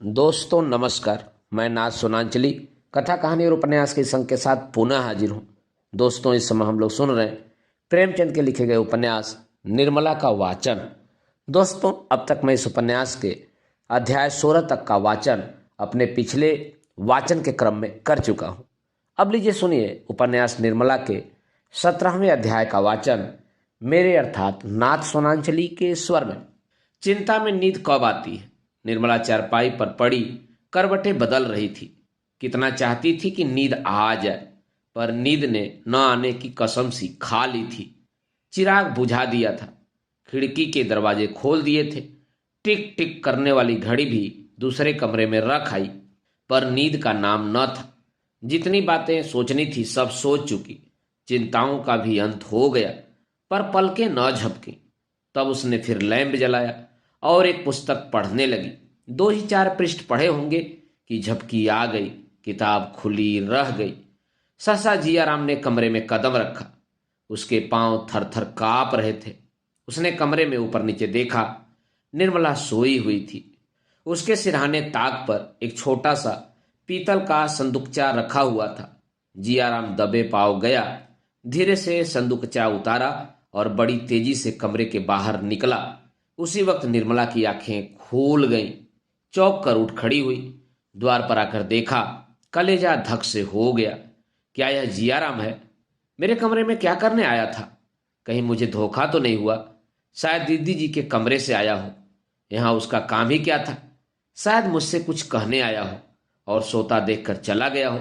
दोस्तों नमस्कार। मैं नाथ सोनांचली कथा कहानी और उपन्यास के संग के साथ पुनः हाजिर हूँ। दोस्तों इस समय हम लोग सुन रहे हैं प्रेमचंद के लिखे गए उपन्यास निर्मला का वाचन। दोस्तों अब तक मैं इस उपन्यास के अध्याय 16 तक का वाचन अपने पिछले वाचन के क्रम में कर चुका हूँ। अब लीजिए सुनिए उपन्यास निर्मला के 17वें अध्याय का वाचन मेरे अर्थात नाथ सोनांचली के स्वर में। चिंता में नींद कब आती है। निर्मला चारपाई पर पड़ी करवटें बदल रही थी। कितना चाहती थी कि नींद आ जाए, पर नींद ने न आने की कसम सी खा ली थी। चिराग बुझा दिया था, खिड़की के दरवाजे खोल दिए थे, टिक टिक करने वाली घड़ी भी दूसरे कमरे में रख आई, पर नींद का नाम न था। जितनी बातें सोचनी थी सब सोच चुकी। चिंताओं का भी अंत हो गया, पर पलकें न झपकी। तब उसने फिर लैंप जलाया और एक पुस्तक पढ़ने लगी। 2 ही 4 पृष्ठ पढ़े होंगे कि झपकी आ गई, किताब खुली रह गई। सहसा जियाराम ने कमरे में कदम रखा। उसके पांव थर थर कांप रहे थे। उसने कमरे में ऊपर नीचे देखा। निर्मला सोई हुई थी। उसके सिरहाने ताक पर एक छोटा सा पीतल का संदूकचा रखा हुआ था। जियाराम दबे पांव गया, धीरे से संदूकचा उतारा और बड़ी तेजी से कमरे के बाहर निकला। उसी वक्त निर्मला की आंखें खुल गईं। चौंक कर उठ खड़ी हुई। द्वार पर आकर देखा, कलेजा धक से हो गया। क्या यह जियाराम है? मेरे कमरे में क्या करने आया था? कहीं मुझे धोखा तो नहीं हुआ? शायद दीदी जी के कमरे से आया हो। यहाँ उसका काम ही क्या था? शायद मुझसे कुछ कहने आया हो और सोता देखकर चला गया हो।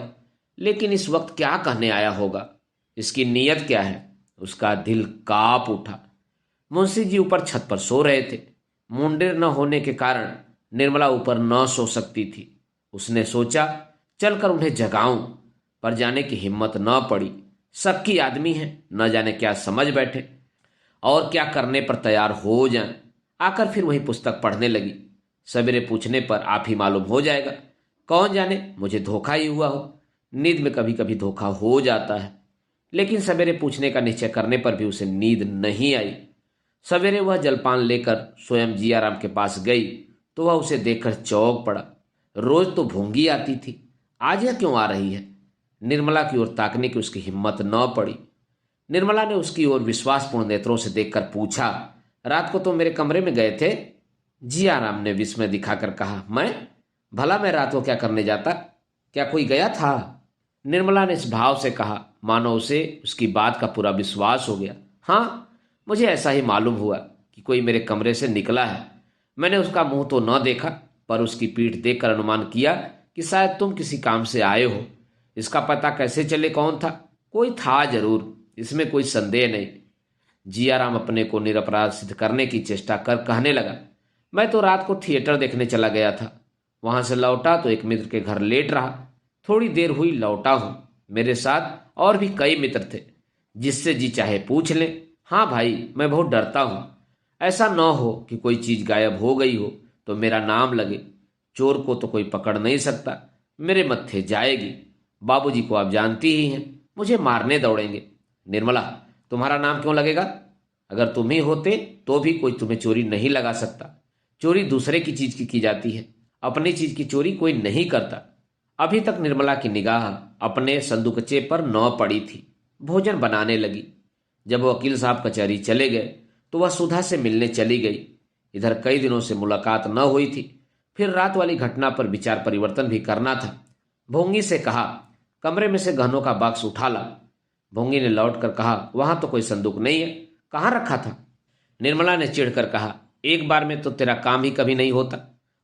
लेकिन इस वक्त क्या कहने आया होगा? इसकी नीयत क्या है? उसका दिल कांप उठा। मुंशी जी ऊपर छत पर सो रहे थे। मुंडेर न होने के कारण निर्मला ऊपर न सो सकती थी। उसने सोचा चलकर उन्हें जगाऊं, पर जाने की हिम्मत न पड़ी। सबकी आदमी है, न जाने क्या समझ बैठे और क्या करने पर तैयार हो जाएं। आकर फिर वही पुस्तक पढ़ने लगी। सवेरे पूछने पर आप ही मालूम हो जाएगा। कौन जाने मुझे धोखा ही हुआ हो। नींद में कभी कभी धोखा हो जाता है। लेकिन सवेरे पूछने का निश्चय करने पर भी उसे नींद नहीं आई। सवेरे वह जलपान लेकर स्वयं जियाराम के पास गई तो वह उसे देखकर चौंक पड़ा। रोज तो भूंगी आती थी, आज यह क्यों आ रही है? निर्मला की ओर ताकने की उसकी हिम्मत न पड़ी। निर्मला ने उसकी ओर विश्वासपूर्ण नेत्रों से देखकर पूछा, रात को तो मेरे कमरे में गए थे? जियाराम ने विस्मय दिखाकर कहा, मैं रात को क्या करने जाता? क्या कोई गया था? निर्मला ने इस भाव से कहा मानो उसे उसकी बात का पूरा विश्वास हो गया। हाँ, मुझे ऐसा ही मालूम हुआ कि कोई मेरे कमरे से निकला है। मैंने उसका मुंह तो न देखा, पर उसकी पीठ देखकर अनुमान किया कि शायद तुम किसी काम से आए हो। इसका पता कैसे चले कौन था? कोई था जरूर, इसमें कोई संदेह नहीं। जियाराम अपने को निरपराध सिद्ध करने की चेष्टा कर कहने लगा, मैं तो रात को थिएटर देखने चला गया था। वहां से लौटा तो एक मित्र के घर लेट रहा। थोड़ी देर हुई लौटा हूं। मेरे साथ और भी कई मित्र थे, जिससे जी चाहे पूछ लें। हाँ भाई, मैं बहुत डरता हूं। ऐसा न हो कि कोई चीज गायब हो गई हो तो मेरा नाम लगे। चोर को तो कोई पकड़ नहीं सकता, मेरे मत्थे जाएगी। बाबूजी को आप जानती ही हैं, मुझे मारने दौड़ेंगे। निर्मला, तुम्हारा नाम क्यों लगेगा? अगर तुम ही होते तो भी कोई तुम्हें चोरी नहीं लगा सकता। चोरी दूसरे की चीज की जाती है, अपनी चीज की चोरी कोई नहीं करता। अभी तक निर्मला की निगाह अपने संदूकचे पर न पड़ी थी। भोजन बनाने लगी। जब वकील साहब कचहरी चले गए तो वह सुधा से मिलने चली गई। इधर कई दिनों से मुलाकात न हुई थी, फिर रात वाली घटना पर विचार परिवर्तन भी करना था। भोंगी से कहा, कमरे में से गहनों का बॉक्स उठा ला। भोंगी ने लौट कर कहा, वहां तो कोई संदूक नहीं है, कहाँ रखा था? निर्मला ने चिढ़कर कहा, एक बार में तो तेरा काम ही कभी नहीं होता,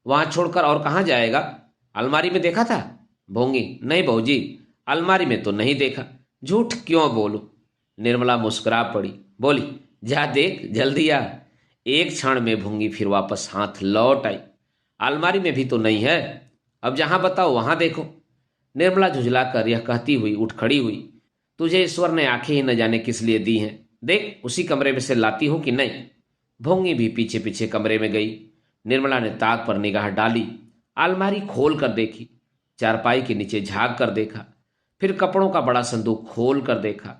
वहां छोड़कर और कहाँ जाएगा? अलमारी में देखा था? भोंगी, नहीं बहूजी, अलमारी में तो नहीं देखा। झूठ क्यों बोलूं? निर्मला मुस्कुरा पड़ी, बोली, जा देख जल्दी आ। एक क्षण में भूंगी फिर वापस हाथ लौट आई। अलमारी में भी तो नहीं है, अब जहां बताओ वहां देखो। निर्मला झुझलाकर यह कहती हुई उठ खड़ी हुई, तुझे ईश्वर ने आंखें ही न जाने किस लिए दी हैं, देख उसी कमरे में से लाती हूं कि नहीं। भोंगी भी पीछे पीछे कमरे में गई। निर्मला ने ताक पर निगाह डाली, अलमारी खोल कर देखी, चारपाई के नीचे झांक कर देखा, फिर कपड़ों का बड़ा संदूक खोल कर देखा।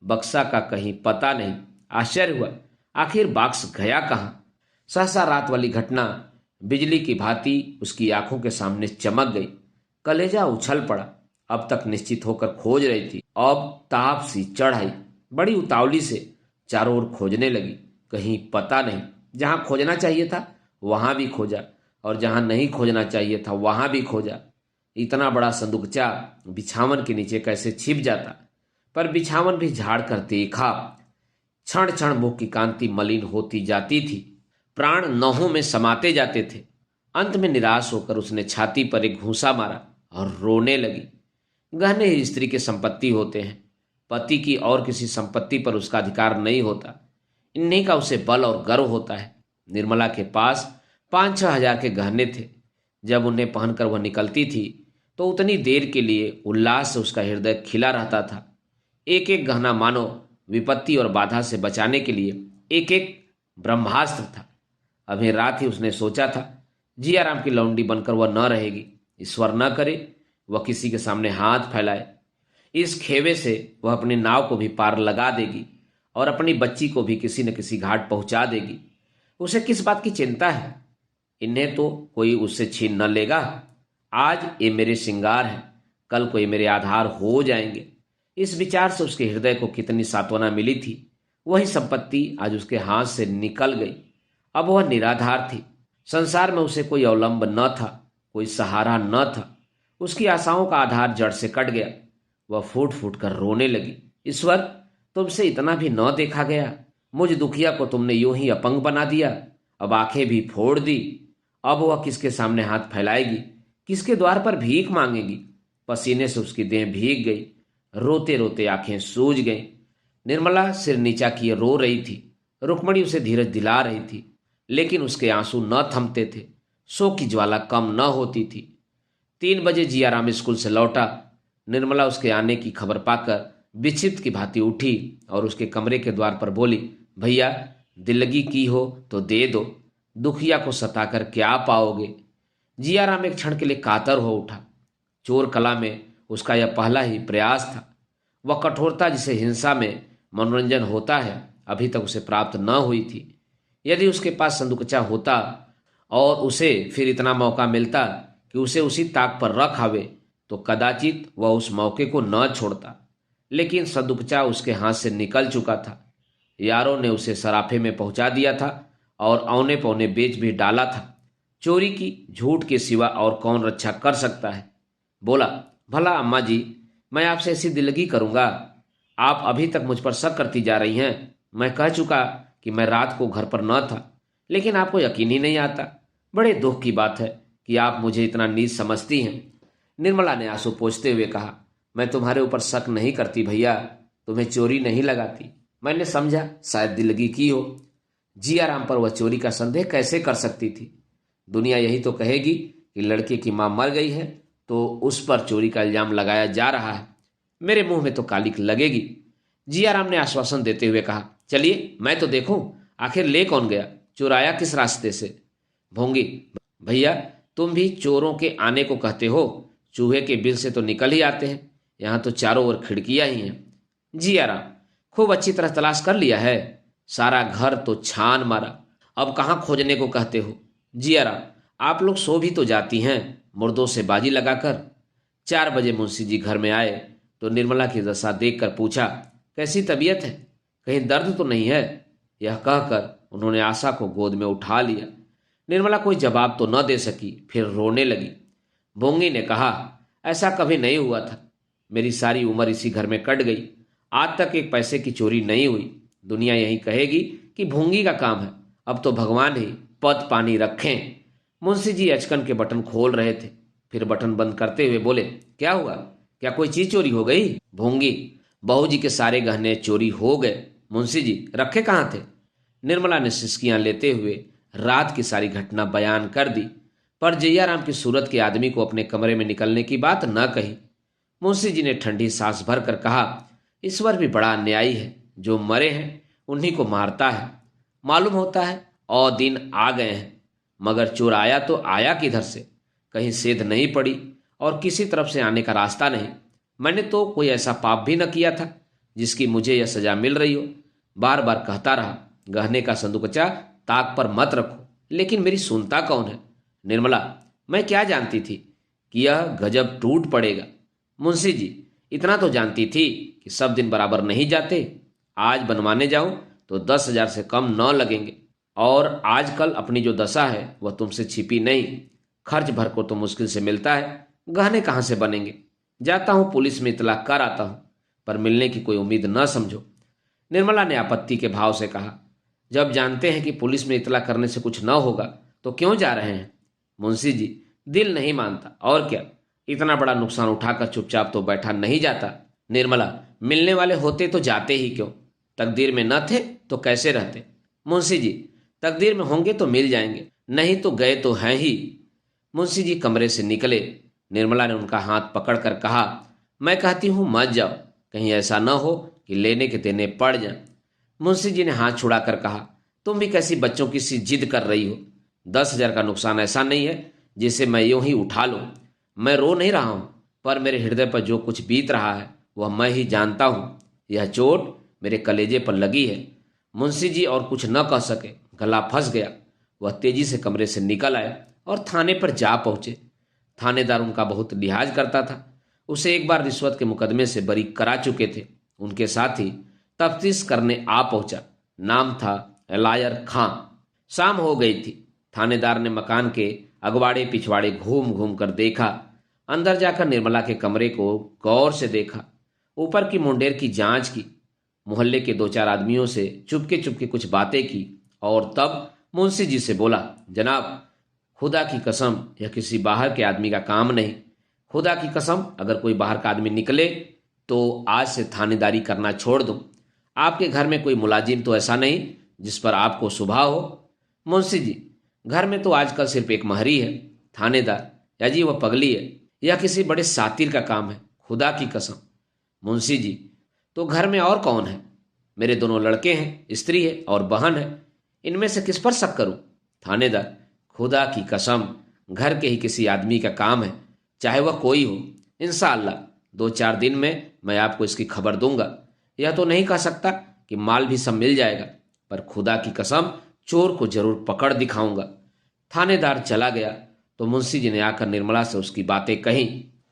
बक्सा का कहीं पता नहीं। आश्चर्य हुआ, आखिर बॉक्स गया कहाँ? सहसा रात वाली घटना बिजली की भांति उसकी आंखों के सामने चमक गई। कलेजा उछल पड़ा। अब तक निश्चित होकर खोज रही थी, अब ताप सी चढ़ आई। बड़ी उतावली से चारों ओर खोजने लगी, कहीं पता नहीं। जहां खोजना चाहिए था वहां भी खोजा, और जहां नहीं खोजना चाहिए था वहां भी खोजा। इतना बड़ा संदूकचा बिछावन के नीचे कैसे छिप जाता? पर बिछावन भी झाड़ कर देखा। क्षण क्षण मुख की कांति मलिन होती जाती थी, प्राण नहों में समाते जाते थे। अंत में निराश होकर उसने छाती पर एक घूंसा मारा और रोने लगी। गहने ही स्त्री की संपत्ति होते हैं, पति की और किसी संपत्ति पर उसका अधिकार नहीं होता। इन्हीं का उसे बल और गर्व होता है। निर्मला के पास 5-6 हजार के गहने थे। जब उन्हें पहनकर वह निकलती थी तो उतनी देर के लिए उल्लास से उसका हृदय खिला रहता था। एक एक गहना मानो विपत्ति और बाधा से बचाने के लिए एक एक ब्रह्मास्त्र था। अभी रात ही उसने सोचा था, जियाराम की लौंडी बनकर वह न रहेगी। ईश्वर न करे वह किसी के सामने हाथ फैलाए। इस खेवे से वह अपनी नाव को भी पार लगा देगी और अपनी बच्ची को भी किसी न किसी घाट पहुंचा देगी। उसे किस बात की चिंता है? इन्हें तो कोई उससे छीन न लेगा। आज ये मेरे श्रृंगार हैं, कल को ये मेरे आधार हो जाएंगे। इस विचार से उसके हृदय को कितनी सांत्वना मिली थी। वही संपत्ति आज उसके हाथ से निकल गई। अब वह निराधार थी। संसार में उसे कोई अवलंब न था, कोई सहारा न था। उसकी आशाओं का आधार जड़ से कट गया। वह फूट फूट कर रोने लगी। ईश्वर, तुमसे इतना भी न देखा गया। मुझ दुखिया को तुमने यूं ही अपंग बना दिया। अब आंखें भी फोड़ दी। अब वह किसके सामने हाथ फैलाएगी, किसके द्वार पर भीख मांगेगी? पसीने से उसकी देह भीग गई। रोते रोते आंखें सूज गईं। निर्मला सिर नीचा किए रो रही थी। रुक्मणी उसे धीरज दिला रही थी, लेकिन उसके आंसू न थमते थे। शोक की ज्वाला कम न होती थी। 3 बजे जियाराम स्कूल से लौटा। निर्मला उसके आने की खबर पाकर विक्षिप्त की भांति उठी और उसके कमरे के द्वार पर बोली, भैया, दिल्लगी की हो तो दे दो, दुखिया को सताकर क्या पाओगे? जियाराम एक क्षण के लिए कातर हो उठा। चोर कला में उसका यह पहला ही प्रयास था। वह कठोरता जिसे हिंसा में मनोरंजन होता है, अभी तक उसे प्राप्त न हुई थी। यदि उसके पास संदूकचा होता और उसे फिर इतना मौका मिलता कि उसे उसी ताक पर रख आवे, तो कदाचित वह उस मौके को न छोड़ता। लेकिन संदूकचा उसके हाथ से निकल चुका था। यारों ने उसे सराफे में पहुंचा दिया था और औने पौने बेच भी डाला था। चोरी की झूठ के सिवा और कौन रक्षा कर सकता है? बोला, भला अम्मा जी, मैं आपसे ऐसी दिल्लगी करूंगा? आप अभी तक मुझ पर शक करती जा रही हैं। मैं कह चुका कि मैं रात को घर पर न था, लेकिन आपको यकीन ही नहीं आता। बड़े दुख की बात है कि आप मुझे इतना नीच समझती हैं। निर्मला ने आंसू पोंछते हुए कहा, मैं तुम्हारे ऊपर शक नहीं करती भैया, तुम्हें चोरी नहीं लगाती। मैंने समझा शायद दिल्लगी की हो। जियाराम पर वह चोरी का संदेह कैसे कर सकती थी? दुनिया यही तो कहेगी कि लड़के की मां मर गई है तो उस पर चोरी का इल्जाम लगाया जा रहा है। मेरे मुंह में तो कालिक लगेगी। जियाराम ने आश्वासन देते हुए कहा, चलिए मैं तो देखूं, आखिर ले कौन गया, चोर आया किस रास्ते से? भोंगी, भैया, तुम भी चोरों के आने को कहते हो? चूहे के बिल से तो निकल ही आते हैं। यहाँ तो चारों ओर खिड़कियां ही हैं। जियाराम, खूब अच्छी तरह तलाश कर लिया है? सारा घर तो छान मारा, अब कहाँ खोजने को कहते हो? जियाराम, आप लोग सो भी तो जाती हैं मुर्दों से बाजी लगाकर। 4 बजे मुंशी जी घर में आए तो निर्मला की दशा देखकर पूछा, कैसी तबीयत है, कहीं दर्द तो नहीं है? यह कहकर उन्होंने आशा को गोद में उठा लिया। निर्मला कोई जवाब तो न दे सकी, फिर रोने लगी। भोंगी ने कहा, ऐसा कभी नहीं हुआ था। मेरी सारी उम्र इसी घर में कट गई, आज तक एक पैसे की चोरी नहीं हुई। दुनिया यही कहेगी कि भोंगी का काम है। अब तो भगवान ही पद पानी रखें। मुंशी जी अचकन के बटन खोल रहे थे, फिर बटन बंद करते हुए बोले, क्या हुआ, क्या कोई चीज चोरी हो गई? भोंगी, बहू जी के सारे गहने चोरी हो गए। मुंशी जी, रखे कहाँ थे? निर्मला ने सिसकियां लेते हुए रात की सारी घटना बयान कर दी, पर जैयाराम की सूरत के आदमी को अपने कमरे में निकलने की बात न कही। मुंशी जी ने ठंडी सांस भर कर कहा, ईश्वर भी बड़ा अन्यायी है, जो मरे हैं उन्हीं को मारता है। मालूम होता है और दिन आ गए हैं, मगर चोर आया तो आया किधर से? कहीं सेध नहीं पड़ी और किसी तरफ से आने का रास्ता नहीं। मैंने तो कोई ऐसा पाप भी न किया था जिसकी मुझे यह सजा मिल रही हो। बार बार कहता रहा, गहने का संदूकचा ताक पर मत रखो, लेकिन मेरी सुनता कौन है? निर्मला, मैं क्या जानती थी कि यह गजब टूट पड़ेगा। मुंशी जी, इतना तो जानती थी कि सब दिन बराबर नहीं जाते। आज बनवाने जाऊं तो 10,000 से कम न लगेंगे, और आजकल अपनी जो दशा है वह तुमसे छिपी नहीं। खर्च भर को तो मुश्किल से मिलता है, गहने कहाँ से बनेंगे? जाता हूँ, पुलिस में इतला कर आता हूँ, पर मिलने की कोई उम्मीद न समझो। निर्मला ने आपत्ति के भाव से कहा, जब जानते हैं कि पुलिस में इतला करने से कुछ न होगा तो क्यों जा रहे हैं? मुंशी जी, दिल नहीं मानता, और क्या। इतना बड़ा नुकसान उठाकर चुपचाप तो बैठा नहीं जाता। निर्मला, मिलने वाले होते तो जाते ही क्यों? तकदीर में न थे तो कैसे रहते? मुंशी जी, तकदीर में होंगे तो मिल जाएंगे, नहीं तो गए तो हैं ही। मुंशी जी कमरे से निकले। निर्मला ने उनका हाथ पकड़कर कहा, मैं कहती हूं मत जाओ, कहीं ऐसा न हो कि लेने के देने पड़ जाएं। मुंशी जी ने हाथ छुड़ाकर कहा, तुम भी कैसी बच्चों की सी जिद कर रही हो? 10,000 का नुकसान ऐसा नहीं है जिसे मैं यूं ही उठा लूं। मैं रो नहीं रहा हूं, पर मेरे हृदय पर जो कुछ बीत रहा है वह मैं ही जानता हूं। यह चोट मेरे कलेजे पर लगी है। मुंशी जी और कुछ न कह सके, गला फंस गया। वह तेजी से कमरे से निकल आए और थाने पर जा पहुंचे। थानेदार उनका बहुत लिहाज करता था। उसे एक बार रिश्वत के मुकदमे से बरी करा चुके थे। उनके साथी तफ्तीश करने आ पहुंचा। नाम था एलायर खां। शाम हो गई थी। थानेदार ने मकान के अगवाड़े पिछवाड़े घूम घूम कर देखा। अंदर जाकर निर्मला के कमरे को गौर से देखा। ऊपर की मुंडेर की जांच की। मोहल्ले के 2-4 आदमियों से चुपके चुपके कुछ बातें की, और तब मुंशी जी से बोला, जनाब, खुदा की कसम यह किसी बाहर के आदमी का काम नहीं। खुदा की कसम, अगर कोई बाहर का आदमी निकले तो आज से थानेदारी करना छोड़ दूं। आपके घर में कोई मुलाजिम तो ऐसा नहीं जिस पर आपको शुभा हो? मुंशी जी, घर में तो आजकल सिर्फ एक महरी है, थानेदार। या जी वह पगली है। यह किसी बड़े सातिर का काम है, खुदा की कसम। मुंशी जी, तो घर में और कौन है? मेरे 2 लड़के हैं, स्त्री है और बहन है। इनमें से किस पर शक करूं? थानेदार, खुदा की कसम, घर के ही किसी आदमी का काम है, चाहे वह कोई हो। इंशाअल्लाह 2-4 दिन में मैं आपको इसकी खबर दूंगा। यह तो नहीं कह सकता कि माल भी सब मिल जाएगा, पर खुदा की कसम चोर को जरूर पकड़ दिखाऊंगा। थानेदार चला गया तो मुंशी जी ने आकर निर्मला से उसकी बातें कही।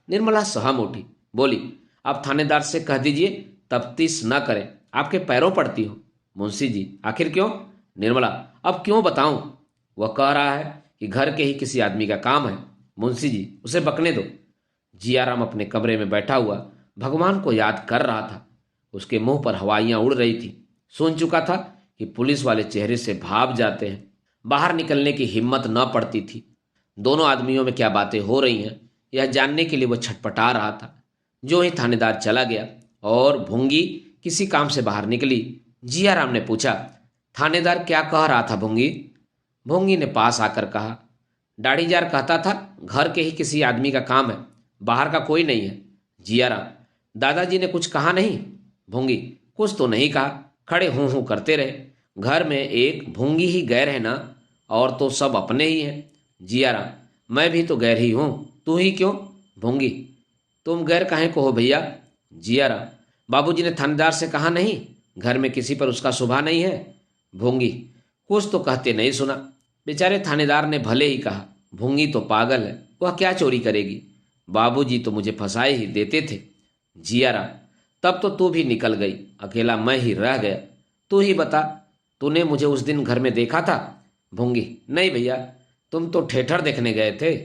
निर्मला सहम उठी, बोली, आप थानेदार से कह दीजिए तफ्तीश न करें, आपके पैरों पड़ती हो। मुंशी जी, आखिर क्यों? निर्मला, अब क्यों बताऊं? वह कह रहा है कि घर के ही किसी आदमी का काम है। मुंशी जी, उसे बकने दो। जियाराम अपने कमरे में बैठा हुआ भगवान को याद कर रहा था। उसके मुंह पर हवाइयां उड़ रही थी। सुन चुका था कि पुलिस वाले चेहरे से भाप जाते हैं। बाहर निकलने की हिम्मत न पड़ती थी। दोनों आदमियों में क्या बातें हो रही हैं, यह जानने के लिए वह छटपटा रहा था। जो ही थानेदार चला गया और भूंगी किसी काम से बाहर निकली, जियाराम ने पूछा, थानेदार क्या कह रहा था भूंगी? भूंगी ने पास आकर कहा, दाढ़ीजार कहता था घर के ही किसी आदमी का काम है, बाहर का कोई नहीं है। जियाराम, दादाजी ने कुछ कहा नहीं? भूंगी, कुछ तो नहीं कहा, खड़े हूं हूं करते रहे। घर में एक भूंगी ही गैर है ना, और तो सब अपने ही हैं। जियाराम, मैं भी तो गैर ही हूं, तू ही क्यों? भूंगी, तुम गैर काहे को हो भैया? जियाराम, बाबूजी ने थानेदार से कहा नहीं घर में किसी पर उसका शुभा नहीं है? भूंगी, कुछ तो कहते नहीं सुना। बेचारे थानेदार ने भले ही कहा, भूंगी तो पागल है, वह क्या चोरी करेगी? बाबूजी तो मुझे फंसाए ही देते थे। जियाराम, तब तो तू भी निकल गई, अकेला मैं ही रह गया। तू ही बता, तूने मुझे उस दिन घर में देखा था? भूंगी, नहीं भैया, तुम तो ठेठर देखने गए थे।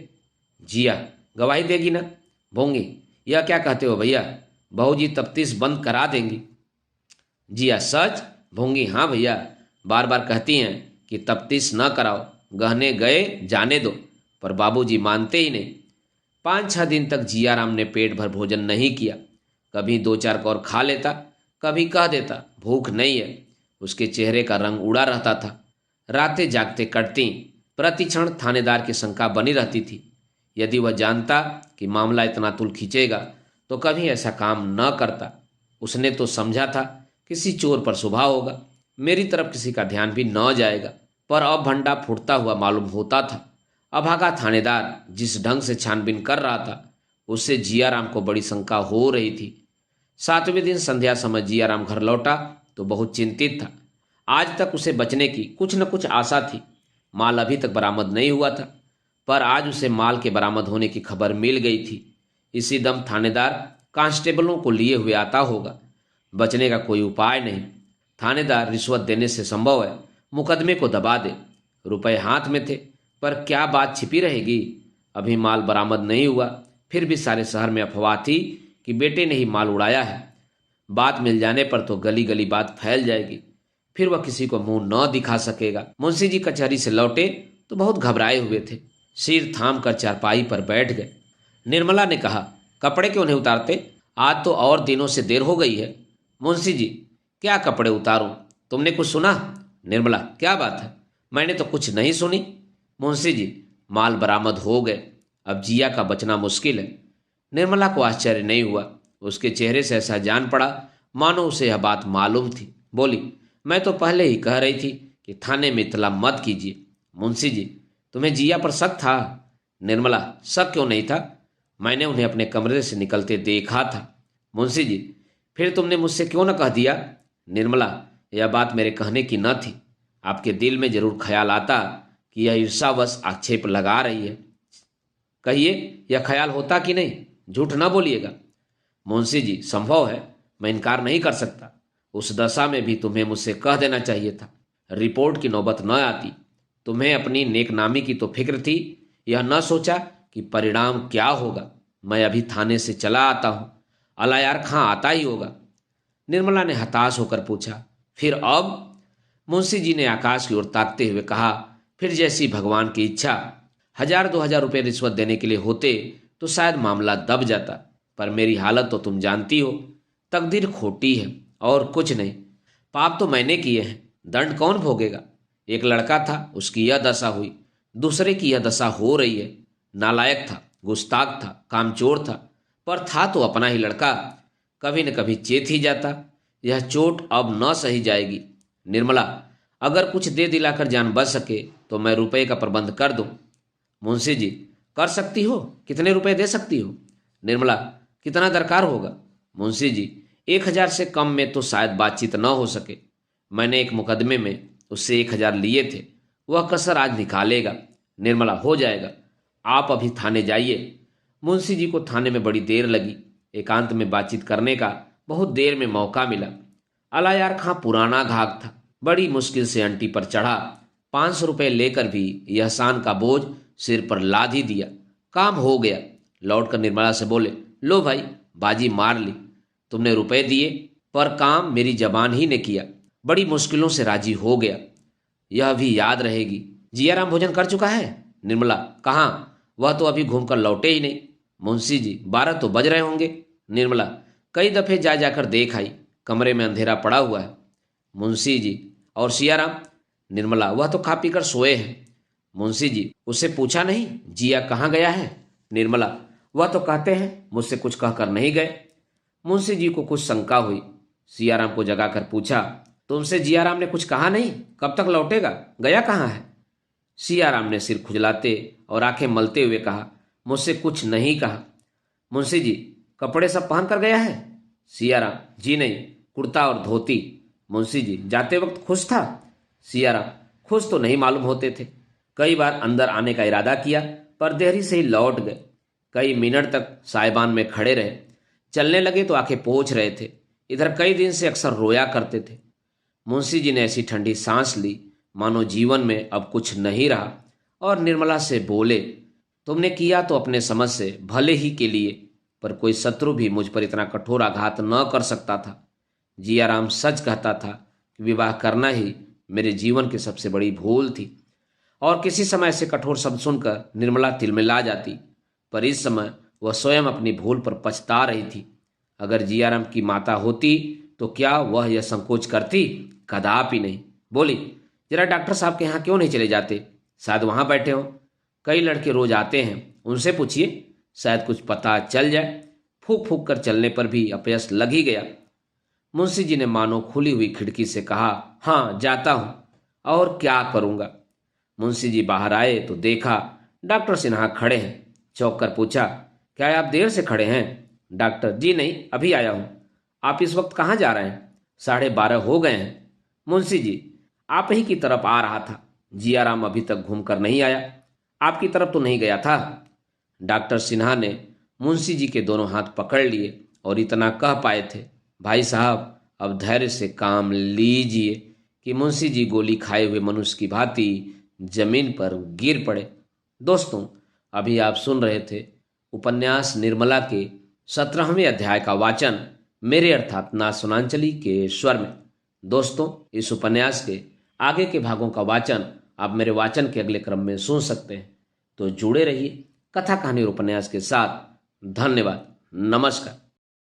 जिया, गवाही देगी ना? भूंगी, यह क्या कहते हो भैया, बहूजी तफ्तीश बंद करा देंगी। जिया, सच? भूंगी, हाँ भैया, बार बार कहती हैं कि तफ्तीश न कराओ, गहने गए जाने दो, पर बाबूजी मानते ही नहीं। 5-6 दिन तक जियाराम ने पेट भर भोजन नहीं किया। कभी 2-4 कौर खा लेता, कभी कह देता भूख नहीं है। उसके चेहरे का रंग उड़ा रहता था। रातें जागते कटती। प्रतिक्षण थानेदार की शंका बनी रहती थी। यदि वह जानता कि मामला इतना तुल खींचेगा तो कभी ऐसा काम न करता। उसने तो समझा था किसी चोर पर शुभा होगा, मेरी तरफ किसी का ध्यान भी न जाएगा, पर अब भंडा फूटता हुआ मालूम होता था। अभागा थानेदार जिस ढंग से छानबीन कर रहा था, उससे जियाराम को बड़ी शंका हो रही थी। 7वें दिन संध्या समय जियाराम घर लौटा तो बहुत चिंतित था। आज तक उसे बचने की कुछ न कुछ आशा थी। माल अभी तक बरामद नहीं हुआ था, पर आज उसे माल के बरामद होने की खबर मिल गई थी। इसी दम थानेदार कांस्टेबलों को लिए हुए आता होगा। बचने का कोई उपाय नहीं। थानेदार रिश्वत देने से संभव है मुकदमे को दबा दे। रुपए हाथ में थे, पर क्या बात छिपी रहेगी। अभी माल बरामद नहीं हुआ, फिर भी सारे शहर में अफवाह थी कि बेटे ने ही माल उड़ाया है। बात मिल जाने पर तो गली गली बात फैल जाएगी, फिर वह किसी को मुंह न दिखा सकेगा। मुंशी जी कचहरी से लौटे तो बहुत घबराए हुए थे। सिर थाम कर चारपाई पर बैठ गए। निर्मला ने कहा, कपड़े क्यों नहीं उतारते? आज तो और दिनों से देर हो गई है। मुंशी जी, क्या कपड़े उतारूं? तुमने कुछ सुना? निर्मला, क्या बात है? मैंने तो कुछ नहीं सुनी। मुंशी जी, माल बरामद हो गए, अब जिया का बचना मुश्किल है। निर्मला को आश्चर्य नहीं हुआ। उसके चेहरे से ऐसा जान पड़ा मानो उसे यह बात मालूम थी। बोली, मैं तो पहले ही कह रही थी कि थाने में इतला मत कीजिए। मुंशी जी, तुम्हें जिया पर शक था? निर्मला, शक क्यों नहीं था? मैंने उन्हें अपने कमरे से निकलते देखा था। मुंशी जी, फिर तुमने मुझसे क्यों न कह दिया? निर्मला, यह बात मेरे कहने की न थी। आपके दिल में जरूर ख्याल आता कि यह ईर्षावश आक्षेप लगा रही है। कहिए, यह ख्याल होता कि नहीं? झूठ न बोलिएगा। मुंशी जी, संभव है, मैं इनकार नहीं कर सकता। उस दशा में भी तुम्हें मुझसे कह देना चाहिए था। रिपोर्ट की नौबत न आती। तुम्हें अपनी नेकनामी की तो फिक्र थी, यह न सोचा कि परिणाम क्या होगा। मैं अभी थाने से चला आता हूं, अलायार खां आता ही होगा। निर्मला ने हताश होकर पूछा, फिर अब? मुंशी जी ने आकाश की ओर ताकते हुए कहा, फिर जैसी भगवान की इच्छा। 1000-2000 रुपये रिश्वत देने के लिए होते तो शायद मामला दब जाता, पर मेरी हालत तो तुम जानती हो। तकदीर खोटी है और कुछ नहीं। पाप तो मैंने किए हैं, दंड कौन भोगेगा? एक लड़का था, उसकी यह दशा हुई, दूसरे की यह दशा हो रही है। नालायक था, गुस्ताख था, कामचोर था, पर था तो अपना ही लड़का। कभी न कभी चेत ही जाता। यह चोट अब न सही जाएगी। निर्मला, अगर कुछ दे दिलाकर जान बच सके तो मैं रुपए का प्रबंध कर दूं। मुंशी जी, कर सकती हो? कितने रुपए दे सकती हो? निर्मला, कितना दरकार होगा? मुंशी जी, 1000 से कम में तो शायद बातचीत न हो सके। मैंने एक मुकदमे में उससे 1000 लिए थे, वह कसर आज निकालेगा। निर्मला, हो जाएगा, आप अभी थाने जाइए। मुंशी जी को थाने में बड़ी देर लगी। एकांत में बातचीत करने का बहुत देर में मौका मिला। अलायार खां पुराना घाघ था, बड़ी मुश्किल से अंटी पर चढ़ा। 500 रुपये लेकर भी एहसान का बोझ सिर पर लाद ही दिया। काम हो गया। लौटकर निर्मला से बोले, लो भाई, बाजी मार ली। तुमने रुपए दिए, पर काम मेरी जबान ही ने किया। बड़ी मुश्किलों से राजी हो गया। यह भी याद रहेगी। जियाराम भोजन कर चुका है? निर्मला, कहाँ, वह तो अभी घूमकर लौटे ही नहीं। मुंशी जी, 12 तो बज रहे होंगे। निर्मला, कई दफे जा जाकर देख आई, कमरे में अंधेरा पड़ा हुआ है। मुंशी जी, और सियाराम? निर्मला, वह तो खा पी कर सोए हैं। मुंशी जी, उससे पूछा नहीं जिया कहाँ गया है? निर्मला, वह तो कहते हैं मुझसे कुछ कहकर नहीं गए। मुंशी जी को कुछ शंका हुई। सियाराम को जगाकर पूछा, तुमसे जियाराम ने कुछ कहा नहीं? कब तक लौटेगा? गया कहाँ है? सियाराम ने सिर खुजलाते और आंखें मलते हुए कहा, मुझसे कुछ नहीं कहा। मुंशी जी, कपड़े सब पहन कर गया है? सियाराम, जी नहीं, कुर्ता और धोती। मुंशी जी, जाते वक्त खुश था? सियाराम, खुश तो नहीं मालूम होते थे। कई बार अंदर आने का इरादा किया, पर देरी से ही लौट गए। कई मिनट तक साइबान में खड़े रहे। चलने लगे तो आंखें पोंछ रहे थे। इधर कई दिन से अक्सर रोया करते थे। मुंशी जी ने ऐसी ठंडी सांस ली मानो जीवन में अब कुछ नहीं रहा, और निर्मला से बोले, तुमने किया तो अपने समझ से भले ही के लिए, पर कोई शत्रु भी मुझ पर इतना कठोर आघात न कर सकता था। जियाराम सच कहता था कि विवाह करना ही मेरे जीवन की सबसे बड़ी भूल थी। और किसी समय ऐसे कठोर शब्द सुनकर निर्मला तिलमिला जाती, पर इस समय वह स्वयं अपनी भूल पर पछता रही थी। अगर जियाराम की माता होती तो क्या वह यह संकोच करती? कदापि नहीं। बोली, जरा डॉक्टर साहब के यहाँ क्यों नहीं चले जाते? शायद वहाँ बैठे हो। कई लड़के रोज आते हैं, उनसे पूछिए, शायद कुछ पता चल जाए। फूक फूक कर चलने पर भी अपयश लग ही गया। मुंशी जी ने मानो खुली हुई खिड़की से कहा, हाँ जाता हूं, और क्या करूंगा। मुंशी जी बाहर आए तो देखा डॉक्टर सिन्हा खड़े हैं। चौंक कर पूछा, क्या आप देर से खड़े हैं? डॉक्टर, जी नहीं, अभी आया हूं। आप इस वक्त कहाँ जा रहे हैं? 12:30 हो गए हैं। मुंशी जी, आप ही की तरफ आ रहा था। जियाराम अभी तक घूमकर नहीं आया? आपकी तरफ तो नहीं गया था? डॉक्टर सिन्हा ने मुंशी जी के दोनों हाथ पकड़ लिए और इतना कह पाए थे, भाई साहब अब धैर्य से काम लीजिए, कि मुंशी जी गोली खाए हुए मनुष्य की भांति जमीन पर गिर पड़े। दोस्तों, अभी आप सुन रहे थे उपन्यास निर्मला के 17वें अध्याय का वाचन मेरे अर्थात ना सुनांचली के स्वर में। दोस्तों, इस उपन्यास के आगे के भागों का वाचन आप मेरे वाचन के अगले क्रम में सुन सकते हैं। तो जुड़े रहिए कथा कहानी और उपन्यास के साथ। धन्यवाद। नमस्कार।